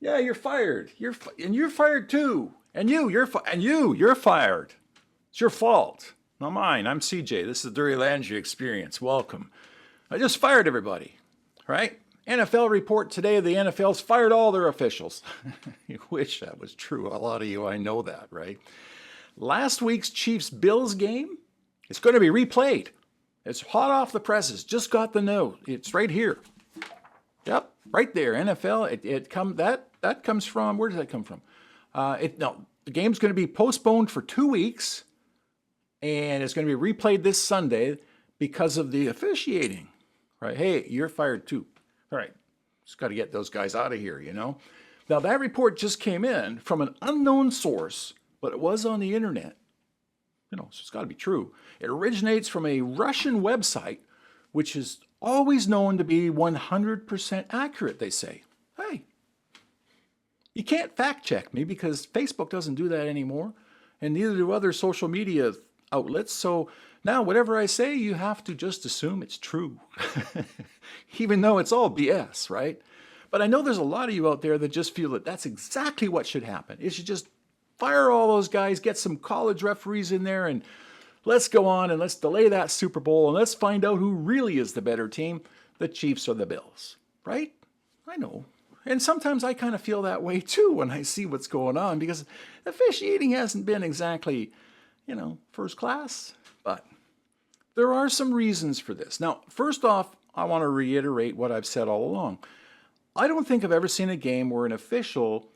Yeah, you're fired. And you're fired too. And you're fired. It's your fault, not mine. I'm CJ. This is the Dirty Landry Experience. Welcome. I just fired everybody, right? NFL report today. The NFL's fired all their officials. You wish that was true. A lot of you, I know that, right? Last week's Chiefs-Bills game, it's going to be replayed. It's hot off the presses. Just got the note. It's right here. Yep, right there. NFL. That comes from. Where does that come from? The game's going to be postponed for 2 weeks, and it's going to be replayed this Sunday because of the officiating. Right? Hey, you're fired too. All right, just got to get those guys out of here. Now that report just came in from an unknown source, but it was on the internet. So it's got to be true. It originates from a Russian website, which is always known to be 100% accurate, they say. Hey, you can't fact check me because Facebook doesn't do that anymore, and neither do other social media outlets. So now whatever I say, you have to just assume it's true, even though it's all BS, right? But I know there's a lot of you out there that just feel that that's exactly what should happen. It should just fire all those guys, get some college referees in there, and let's go on and let's delay that Super Bowl and let's find out who really is the better team, the Chiefs or the Bills, right? I know. And sometimes I kind of feel that way too when I see what's going on because officiating hasn't been exactly, first class. But there are some reasons for this. Now, first off, I want to reiterate what I've said all along. I don't think I've ever seen a game where an official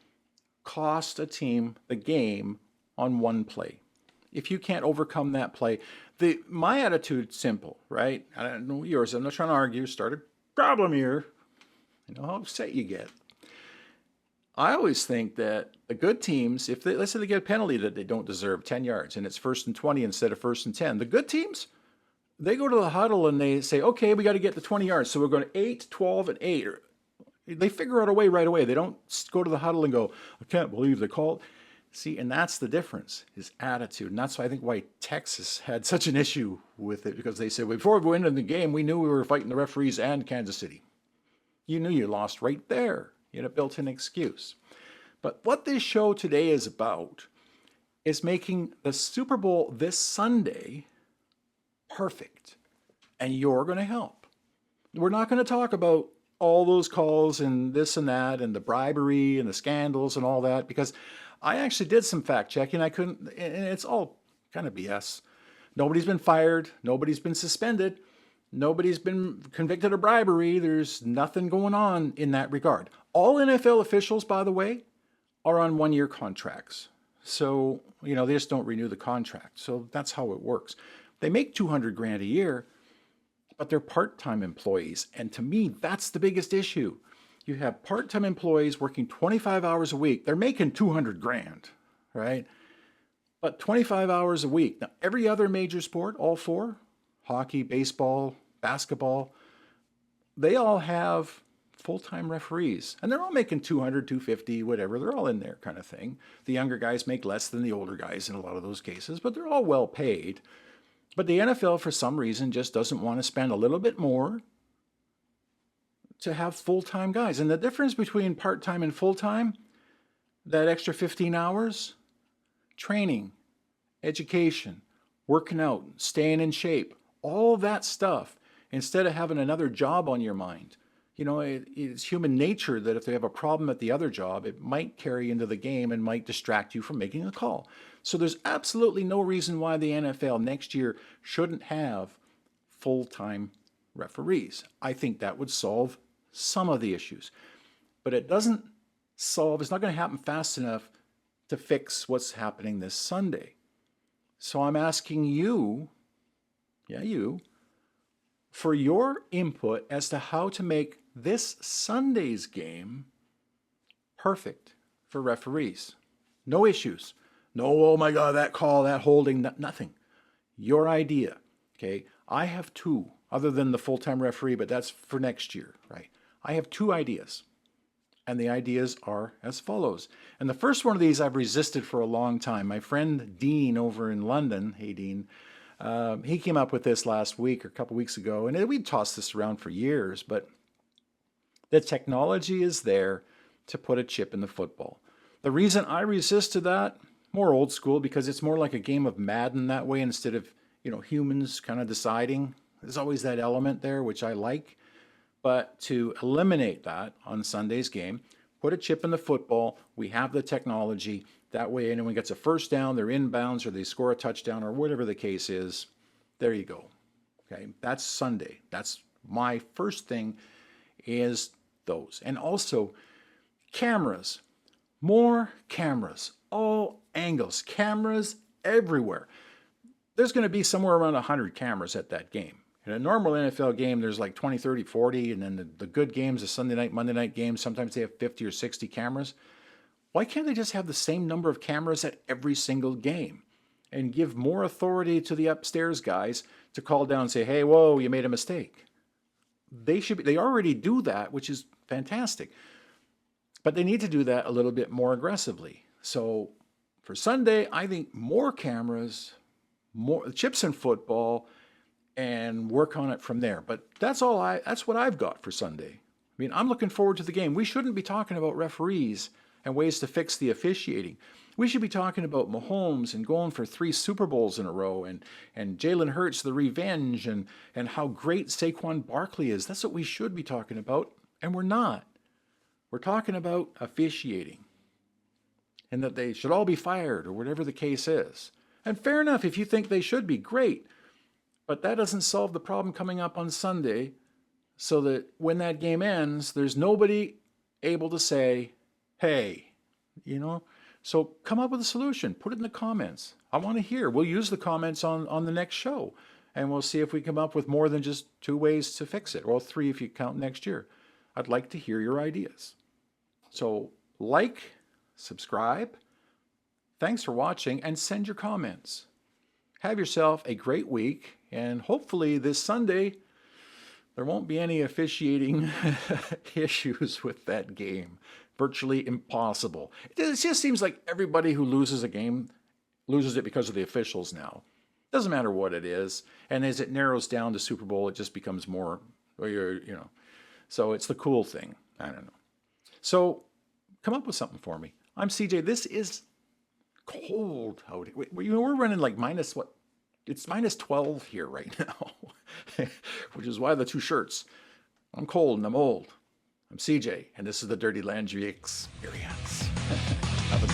cost a team the game on one play. If you can't overcome that play, my attitude's simple, right? I don't know yours. I'm not trying to argue. Start a problem here. How upset you get. I always think that the good teams, let's say they get a penalty that they don't deserve, 10 yards, and it's 1st and 20 instead of 1st and 10. The good teams, they go to the huddle and they say, okay, we got to get the 20 yards. So we're going to 8, 12, and 8. They figure out a way right away. They don't go to the huddle and go, I can't believe they called. See, and that's the difference, is attitude. And that's why I think why Texas had such an issue with it, because they said, before we went into the game, we knew we were fighting the referees and Kansas City. You knew you lost right there. You had a built-in excuse. But what this show today is about is making the Super Bowl this Sunday perfect. And you're going to help. We're not going to talk about all those calls and this and that and the bribery and the scandals and all that, because I actually did some fact checking. I couldn't, and it's all kind of BS. Nobody's been fired. Nobody's been suspended. Nobody's been convicted of bribery. There's nothing going on in that regard. All NFL officials, by the way, are on one-year contracts. So, they just don't renew the contract. So that's how it works. They make $200,000 a year, but they're part-time employees. And to me, that's the biggest issue. You have part-time employees working 25 hours a week. They're making $200,000, right? But 25 hours a week. Now, every other major sport, all four, hockey, baseball, basketball, they all have full-time referees. And they're all making 200, 250, whatever. They're all in there kind of thing. The younger guys make less than the older guys in a lot of those cases, but they're all well paid. But the NFL, for some reason, just doesn't want to spend a little bit more to have full-time guys. And the difference between part-time and full-time, that extra 15 hours, training, education, working out, staying in shape, all that stuff, instead of having another job on your mind. It's human nature that if they have a problem at the other job, it might carry into the game and might distract you from making a call. So there's absolutely no reason why the NFL next year shouldn't have full-time referees. I think that would solve some of the issues. But it doesn't solve, it's not going to happen fast enough to fix what's happening this Sunday. So I'm asking you, for your input as to how to make this Sunday's game perfect for referees. No issues. No, oh my God, that call, that holding, nothing. Your idea, okay? I have two, other than the full-time referee, but that's for next year, right? I have two ideas, and the ideas are as follows. And the first one of these I've resisted for a long time. My friend Dean over in London, hey Dean, he came up with this last week or a couple weeks ago, and we'd tossed this around for years, but the technology is there to put a chip in the football. The reason I resist to that, more old school, because it's more like a game of Madden that way instead of, humans kind of deciding. There's always that element there, which I like. But to eliminate that on Sunday's game, put a chip in the football. We have the technology. That way anyone gets a first down, they're inbounds, or they score a touchdown, or whatever the case is. There you go. Okay, that's Sunday. That's my first thing is those. And also cameras. More cameras. All angles. Cameras everywhere. There's going to be somewhere around 100 cameras at that game. In a normal NFL game, there's like 20, 30, 40, and then the good games, the Sunday night, Monday night games, sometimes they have 50 or 60 cameras. Why can't they just have the same number of cameras at every single game and give more authority to the upstairs guys to call down and say, hey, whoa, you made a mistake? They already do that, which is fantastic. But they need to do that a little bit more aggressively. So for Sunday, I think more cameras, more chips in football, and work on it from there. But that's what I've got for Sunday. I mean, I'm looking forward to the game. We shouldn't be talking about referees and ways to fix the officiating. We should be talking about Mahomes and going for 3 Super Bowls in a row and Jalen Hurts, the revenge, and how great Saquon Barkley is. That's what we should be talking about, and we're not. We're talking about officiating and that they should all be fired or whatever the case is. And fair enough, if you think they should be, great. But that doesn't solve the problem coming up on Sunday so that when that game ends, there's nobody able to say, hey, So come up with a solution. Put it in the comments. I want to hear. We'll use the comments on the next show, and we'll see if we come up with more than just 2 ways to fix it, or 3 if you count next year. I'd like to hear your ideas. So like, subscribe. Thanks for watching, and send your comments. Have yourself a great week, and hopefully this Sunday there won't be any officiating issues with that game. Virtually impossible. It just seems like everybody who loses a game loses it because of the officials now. Doesn't matter what it is. And as it narrows down to Super Bowl, it just becomes more, So it's the cool thing. I don't know. So come up with something for me. I'm CJ. This is cold out. We're running like minus what? It's minus 12 here right now, which is why the 2 shirts. I'm cold and I'm old. I'm CJ, and this is the Dirty Laundry Experience. Have a